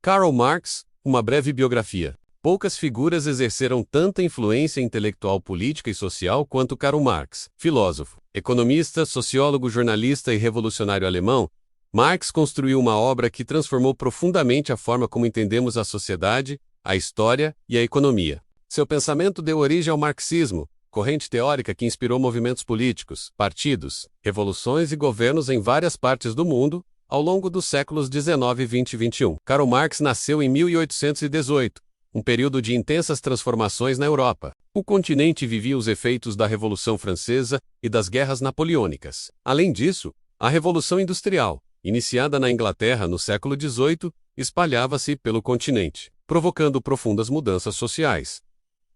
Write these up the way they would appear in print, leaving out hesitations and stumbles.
Karl Marx, uma breve biografia. Poucas figuras exerceram tanta influência intelectual, política e social quanto Karl Marx. Filósofo, economista, sociólogo, jornalista e revolucionário alemão, Marx construiu uma obra que transformou profundamente a forma como entendemos a sociedade, a história e a economia. Seu pensamento deu origem ao marxismo, corrente teórica que inspirou movimentos políticos, partidos, revoluções e governos em várias partes do mundo, ao longo dos séculos XIX, XX e XXI. Karl Marx nasceu em 1818, um período de intensas transformações na Europa. O continente vivia os efeitos da Revolução Francesa e das guerras napoleônicas. Além disso, a Revolução Industrial, iniciada na Inglaterra no século XVIII, espalhava-se pelo continente, provocando profundas mudanças sociais.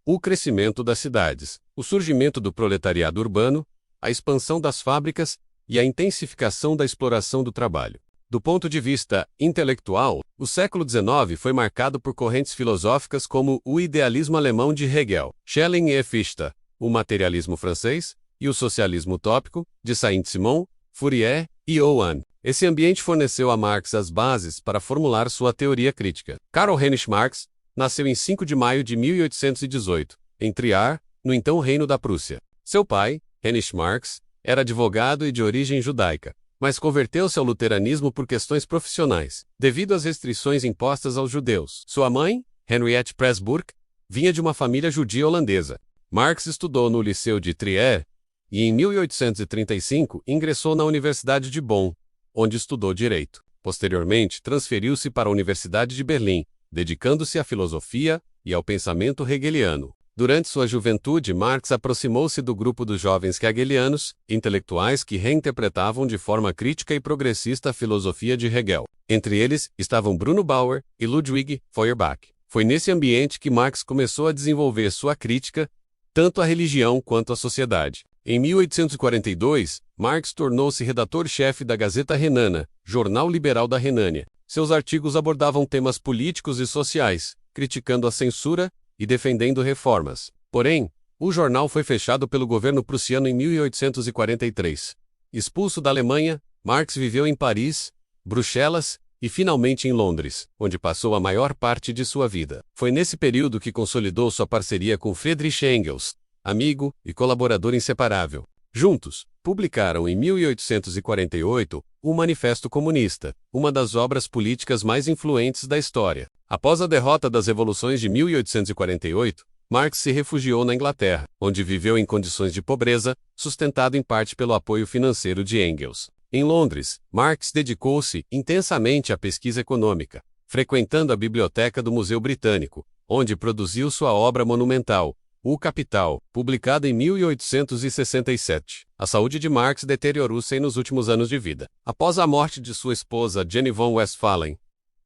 O crescimento das cidades, o surgimento do proletariado urbano, a expansão das fábricas e a intensificação da exploração do trabalho. Do ponto de vista intelectual, o século XIX foi marcado por correntes filosóficas como o idealismo alemão de Hegel, Schelling e Fichte, o materialismo francês e o socialismo utópico de Saint-Simon, Fourier e Owen. Esse ambiente forneceu a Marx as bases para formular sua teoria crítica. Karl Heinrich Marx nasceu em 5 de maio de 1818, em Trier, no então Reino da Prússia. Seu pai, Heinrich Marx, era advogado e de origem judaica, mas converteu-se ao luteranismo por questões profissionais, devido às restrições impostas aos judeus. Sua mãe, Henriette Presburg, vinha de uma família judia holandesa. Marx estudou no Liceu de Trier e, em 1835, ingressou na Universidade de Bonn, onde estudou Direito. Posteriormente, transferiu-se para a Universidade de Berlim, dedicando-se à filosofia e ao pensamento hegeliano. Durante sua juventude, Marx aproximou-se do grupo dos jovens hegelianos, intelectuais que reinterpretavam de forma crítica e progressista a filosofia de Hegel. Entre eles estavam Bruno Bauer e Ludwig Feuerbach. Foi nesse ambiente que Marx começou a desenvolver sua crítica, tanto à religião quanto à sociedade. Em 1842, Marx tornou-se redator-chefe da Gazeta Renana, jornal liberal da Renânia. Seus artigos abordavam temas políticos e sociais, criticando a censura e defendendo reformas. Porém, o jornal foi fechado pelo governo prussiano em 1843. Expulso da Alemanha, Marx viveu em Paris, Bruxelas e finalmente em Londres, onde passou a maior parte de sua vida. Foi nesse período que consolidou sua parceria com Friedrich Engels, amigo e colaborador inseparável. Juntos, publicaram em 1848 o Manifesto Comunista, uma das obras políticas mais influentes da história. Após a derrota das revoluções de 1848, Marx se refugiou na Inglaterra, onde viveu em condições de pobreza, sustentado em parte pelo apoio financeiro de Engels. Em Londres, Marx dedicou-se intensamente à pesquisa econômica, frequentando a biblioteca do Museu Britânico, onde produziu sua obra monumental, O Capital, publicada em 1867. A saúde de Marx deteriorou-se nos últimos anos de vida. Após a morte de sua esposa Jenny von Westphalen,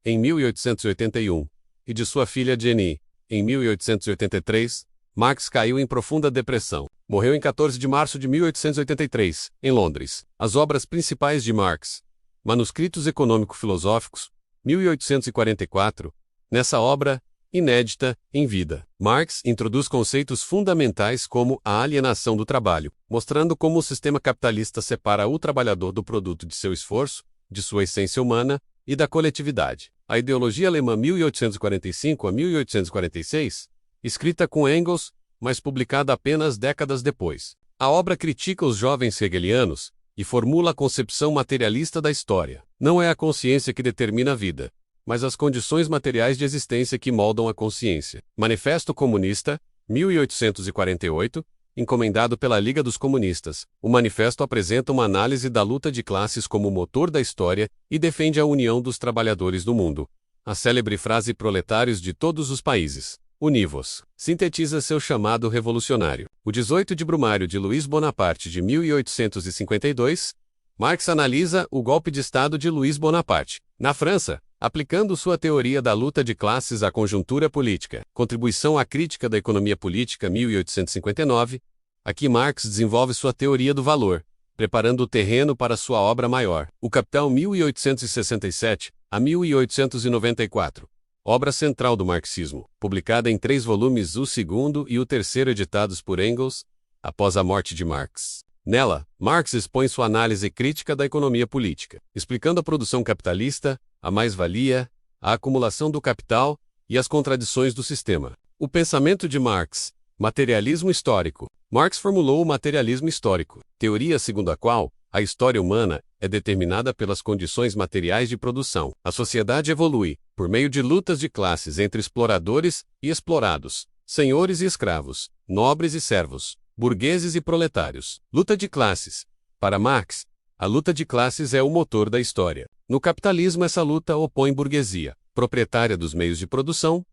em 1881, e de sua filha Jenny, em 1883, Marx caiu em profunda depressão. Morreu em 14 de março de 1883, em Londres. As obras principais de Marx: Manuscritos Econômico-Filosóficos, 1844. Nessa obra, inédita em vida, Marx introduz conceitos fundamentais como a alienação do trabalho, mostrando como o sistema capitalista separa o trabalhador do produto de seu esforço, de sua essência humana e da coletividade. A ideologia alemã 1845 a 1846, escrita com Engels, mas publicada apenas décadas depois. A obra critica os jovens hegelianos e formula a concepção materialista da história. Não é a consciência que determina a vida, mas as condições materiais de existência que moldam a consciência. Manifesto Comunista, 1848, encomendado pela Liga dos Comunistas. O manifesto apresenta uma análise da luta de classes como motor da história e defende a união dos trabalhadores do mundo. A célebre frase "proletários de todos os países, uni-vos", sintetiza seu chamado revolucionário. O 18 de Brumário de Luís Bonaparte de 1852, Marx analisa o golpe de Estado de Luís Bonaparte, na França, aplicando sua teoria da luta de classes à conjuntura política. Contribuição à crítica da economia política 1859. Aqui Marx desenvolve sua teoria do valor, preparando o terreno para sua obra maior, O Capital 1867 a 1894. Obra central do marxismo, publicada em 3 volumes, o segundo e o terceiro editados por Engels, após a morte de Marx. Nela, Marx expõe sua análise crítica da economia política, explicando a produção capitalista, a mais-valia a acumulação do capital e as contradições do sistema. O pensamento de Marx. Materialismo histórico. Marx formulou o materialismo histórico, teoria segundo a qual a história humana é determinada pelas condições materiais de produção. A sociedade evolui por meio de lutas de classes entre exploradores e explorados, senhores e escravos, nobres e servos, burgueses e proletários. Luta de classes. Para Marx, a luta de classes é o motor da história. No capitalismo, essa luta opõe burguesia, proprietária dos meios de produção,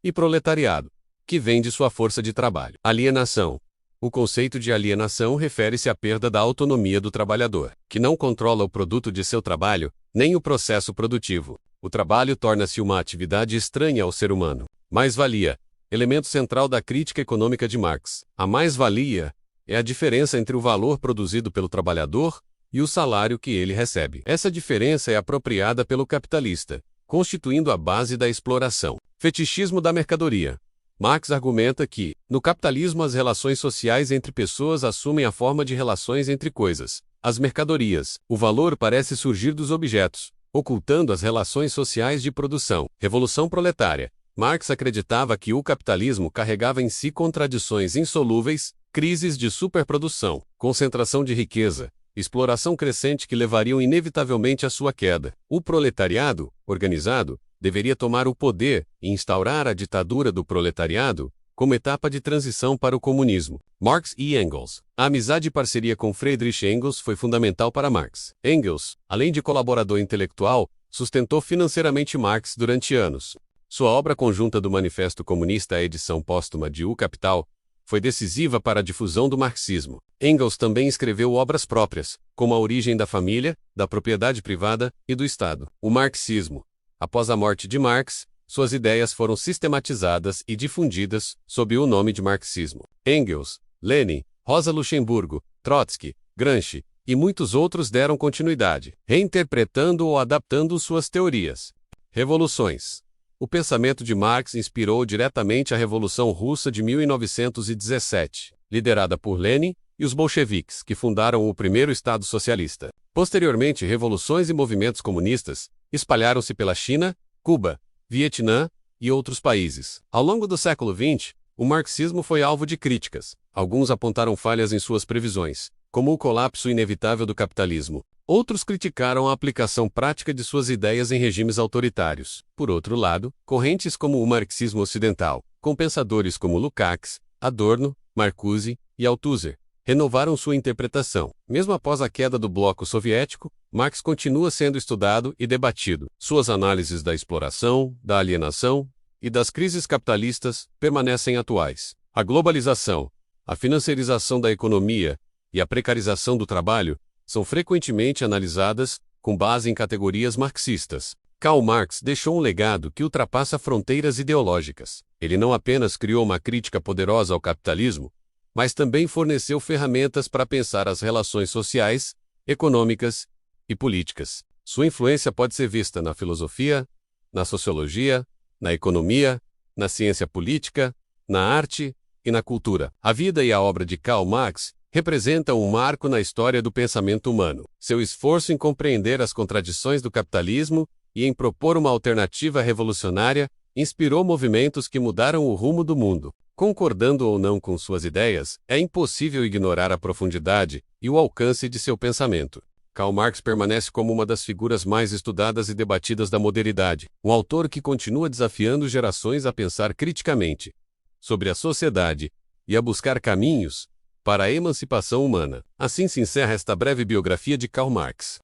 e proletariado, que vende sua força de trabalho. Alienação. O conceito de alienação refere-se à perda da autonomia do trabalhador, que não controla o produto de seu trabalho, nem o processo produtivo. O trabalho torna-se uma atividade estranha ao ser humano. Mais-valia. Elemento central da crítica econômica de Marx. A mais-valia é a diferença entre o valor produzido pelo trabalhador e o salário que ele recebe. Essa diferença é apropriada pelo capitalista, constituindo a base da exploração. Fetichismo da mercadoria. Marx argumenta que, no capitalismo, as relações sociais entre pessoas assumem a forma de relações entre coisas. As mercadorias. O valor parece surgir dos objetos, ocultando as relações sociais de produção. Revolução proletária. Marx acreditava que o capitalismo carregava em si contradições insolúveis, crises de superprodução, concentração de riqueza, exploração crescente que levariam inevitavelmente à sua queda. O proletariado, organizado, deveria tomar o poder e instaurar a ditadura do proletariado como etapa de transição para o comunismo. Marx e Engels. A amizade e parceria com Friedrich Engels foi fundamental para Marx. Engels, além de colaborador intelectual, sustentou financeiramente Marx durante anos. Sua obra conjunta do Manifesto Comunista, a edição póstuma de O Capital, foi decisiva para a difusão do marxismo. Engels também escreveu obras próprias, como A Origem da Família, da Propriedade Privada e do Estado. O marxismo. Após a morte de Marx, suas ideias foram sistematizadas e difundidas sob o nome de marxismo. Engels, Lenin, Rosa Luxemburgo, Trotsky, Gramsci e muitos outros deram continuidade, reinterpretando ou adaptando suas teorias. Revoluções. O pensamento de Marx inspirou diretamente a Revolução Russa de 1917, liderada por Lenin e os bolcheviques, que fundaram o primeiro Estado socialista. Posteriormente, revoluções e movimentos comunistas espalharam-se pela China, Cuba, Vietnã e outros países. Ao longo do século XX, o marxismo foi alvo de críticas. Alguns apontaram falhas em suas previsões, como o colapso inevitável do capitalismo. Outros criticaram a aplicação prática de suas ideias em regimes autoritários. Por outro lado, correntes como o marxismo ocidental, com pensadores como Lukács, Adorno, Marcuse e Althusser, renovaram sua interpretação. Mesmo após a queda do bloco soviético, Marx continua sendo estudado e debatido. Suas análises da exploração, da alienação e das crises capitalistas permanecem atuais. A globalização, a financiarização da economia e a precarização do trabalho são frequentemente analisadas com base em categorias marxistas. Karl Marx deixou um legado que ultrapassa fronteiras ideológicas. Ele não apenas criou uma crítica poderosa ao capitalismo, mas também forneceu ferramentas para pensar as relações sociais, econômicas e políticas. Sua influência pode ser vista na filosofia, na sociologia, na economia, na ciência política, na arte e na cultura. A vida e a obra de Karl Marx representam um marco na história do pensamento humano. Seu esforço em compreender as contradições do capitalismo e em propor uma alternativa revolucionária inspirou movimentos que mudaram o rumo do mundo. Concordando ou não com suas ideias, é impossível ignorar a profundidade e o alcance de seu pensamento. Karl Marx permanece como uma das figuras mais estudadas e debatidas da modernidade, um autor que continua desafiando gerações a pensar criticamente sobre a sociedade e a buscar caminhos para a emancipação humana. Assim se encerra esta breve biografia de Karl Marx.